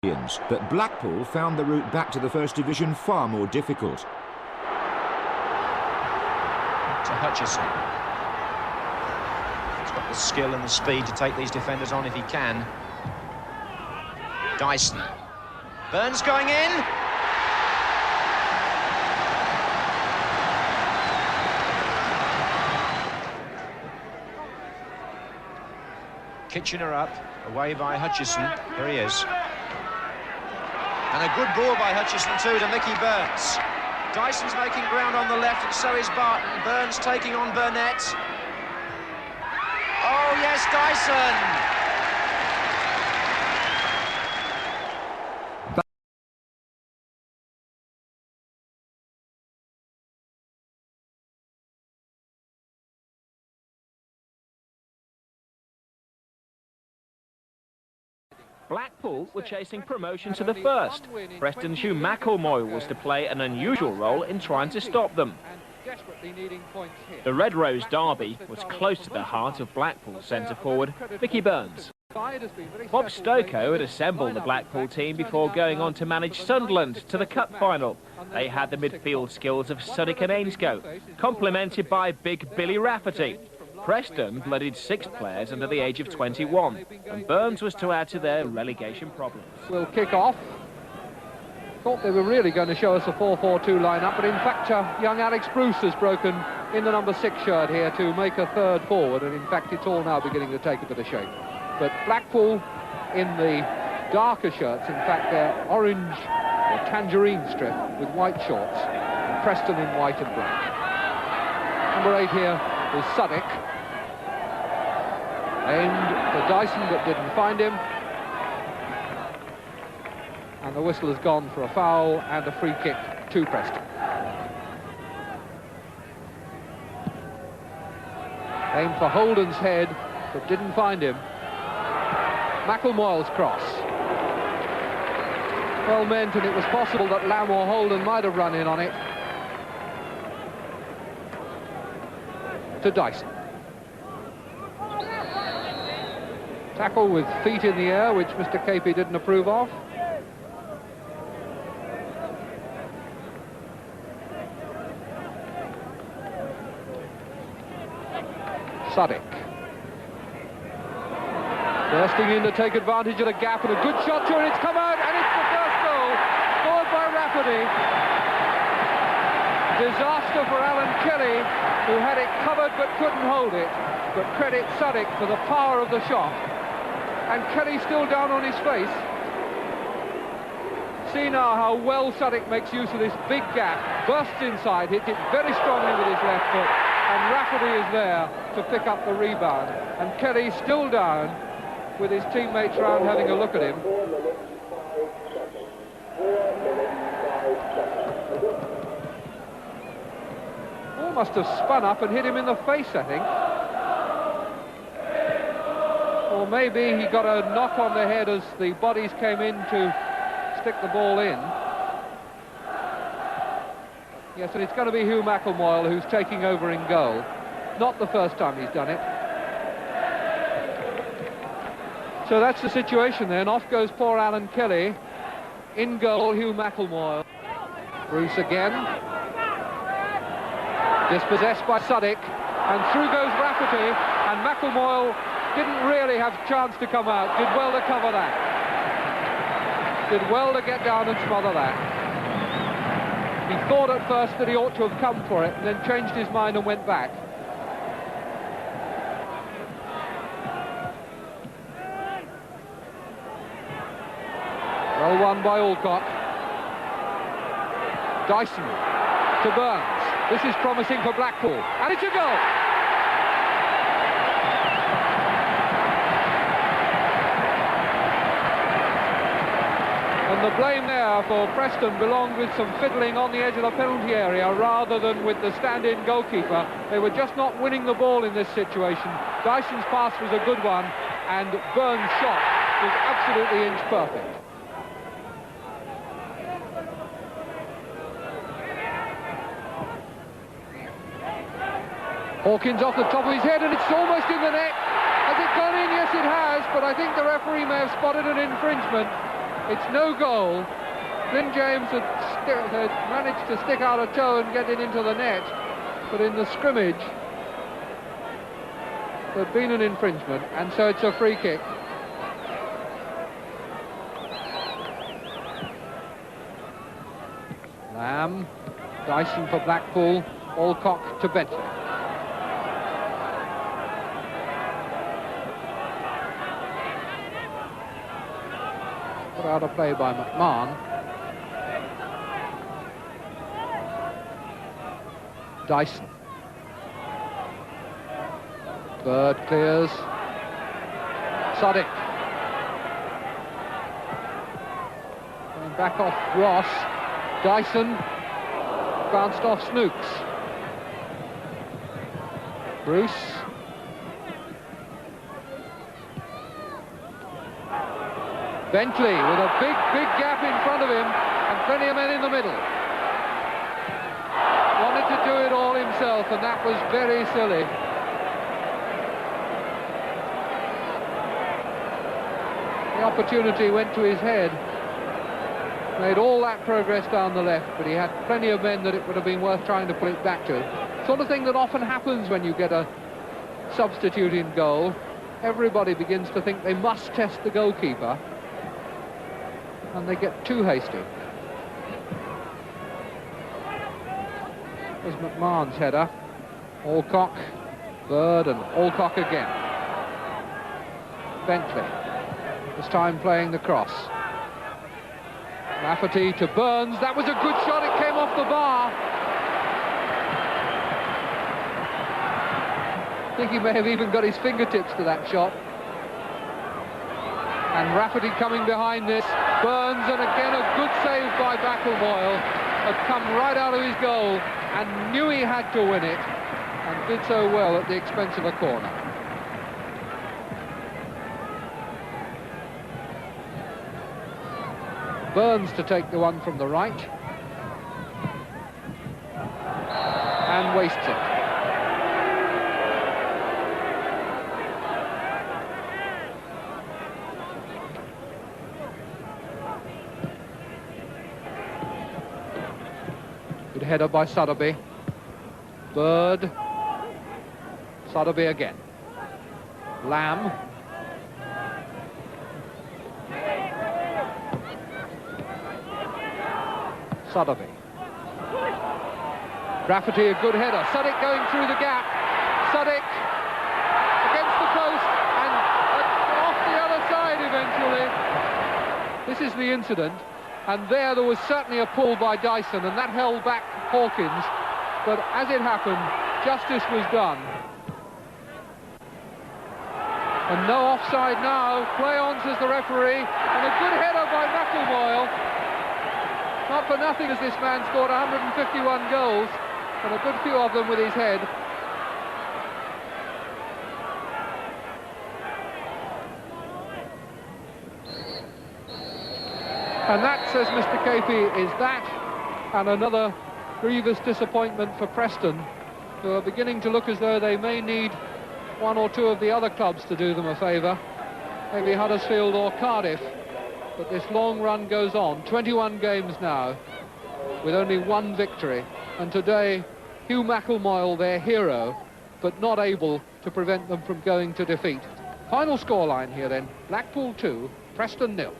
But Blackpool found the route back to the First Division far more difficult. To Hutchison. He's got the skill and the speed to take these defenders on if he can. Dyson. Burns going in. Kitchener up, away by Hutchison. Here he is. And a good ball by Hutchison too to Mickey Burns. Dyson's making ground on the left and so is Barton. Burns taking on Burnett. Oh yes, Dyson! Blackpool were chasing promotion to the first. Preston's Hugh McElmoy was to play an unusual role in trying to stop them. The Red Rose derby was close to the heart of Blackpool's centre-forward, Mickey Burns. Bob Stokoe had assembled the Blackpool team before going on to manage Sunderland to the Cup final. They had the midfield skills of Suddick and Ainscough, complemented by big Billy Rafferty. Preston blooded 6 players under the age of 21, and Burns was to add to their relegation problems. Will kick off. Thought they were really going to show us a 4-4-2 lineup, but in fact young Alex Bruce has broken in the number 6 shirt here to make a third forward, and in fact it's all now beginning to take a bit of shape. But Blackpool in the darker shirts, in fact they're orange or tangerine strip with white shorts, and Preston in white and black. Number 8 here is Suddick. Aimed for Dyson but didn't find him. And the whistle has gone for a foul and a free kick to Preston. Aimed for Holden's head but didn't find him. McElmoy's cross. Well meant, and it was possible that Lamb or Holden might have run in on it. To Dyson. Tackle with feet in the air, which Mr. Capey didn't approve of. Suddick. Bursting in to take advantage of the gap, and a good shot to it. It's come out, and it's the first goal, scored by Rafferty. Disaster for Alan Kelly, who had it covered but couldn't hold it. But credit Suddick for the power of the shot. And Kelly still down on his face. See now how well Suddick makes use of this big gap. Bursts inside, hits it very strongly with his left foot, and Rafferty is there to pick up the rebound. And Kelly still down, with his teammates round having a look at him. Ball must have spun up and hit him in the face, I think. Or maybe he got a knock on the head as the bodies came in to stick the ball in. Yes, and it's going to be Hugh McElmoy who's taking over in goal. Not the first time he's done it. So that's the situation then. Off goes poor Alan Kelly. In goal, Hugh McElmoy. Bruce again. Dispossessed by Suddick. And through goes Rafferty. And McElmoy didn't really have a chance to come out. Did well to cover that. Did well to get down and smother that. He thought at first that he ought to have come for it, and then changed his mind and went back. Well won by Alcott. Dyson to Burns. This is promising for Blackpool, and it's a goal. And the blame there for Preston belonged with some fiddling on the edge of the penalty area rather than with the stand-in goalkeeper. They were just not winning the ball in this situation. Dyson's pass was a good one, and Burns' shot was absolutely inch perfect. Hawkins off the top of his head, and it's almost in the net. Has it gone in? Yes, it has, but I think the referee may have spotted an infringement. It's no goal. Glyn James had managed to stick out a toe and get it into the net, but in the scrimmage there'd been an infringement, and so it's a free kick. Lamb, Dyson for Blackpool, Alcock to Bentley. Put out a play by McMahon. Dyson. Bird clears. Sadiq. Going back off Ross. Dyson. Bounced off Snooks. Bruce. Bentley with a big gap in front of him and plenty of men in the middle. Wanted to do it all himself, and that was very silly. The opportunity went to his head. Made all that progress down the left, but he had plenty of men that it would have been worth trying to put it back to. Sort of thing that often happens when you get a substitute in goal. Everybody begins to think they must test the goalkeeper, and they get too hasty. There's McMahon's header. Alcock, Bird, and Alcock again. Bentley, this time playing the cross. Rafferty to Burns. That was a good shot. It came off the bar. I think he may have even got his fingertips to that shot. And Rafferty coming behind this. Burns, and again a good save by Backlemoyle. Had come right out of his goal and knew he had to win it, and did so well at the expense of a corner. Burns to take the one from the right, and wastes it. Good header by Sotheby. Bird. Sotheby again. Lamb. Sotheby. Rafferty, a good header. Sadiq going through the gap. Sadiq against the post and off the other side eventually. This is the incident, and there was certainly a pull by Dyson, and that held back Hawkins, but as it happened, justice was done. And no offside now. Play on, says the referee, and a good header by Backlemoyle. Not for nothing as this man scored 151 goals, and a good few of them with his head. And that, says Mr. Capey, is that, and another grievous disappointment for Preston, who are beginning to look as though they may need one or two of the other clubs to do them a favour, maybe Huddersfield or Cardiff. But this long run goes on, 21 games now, with only one victory. And today, Hugh Backlemoyle, their hero, but not able to prevent them from going to defeat. Final scoreline here then, Blackpool 2, Preston 0.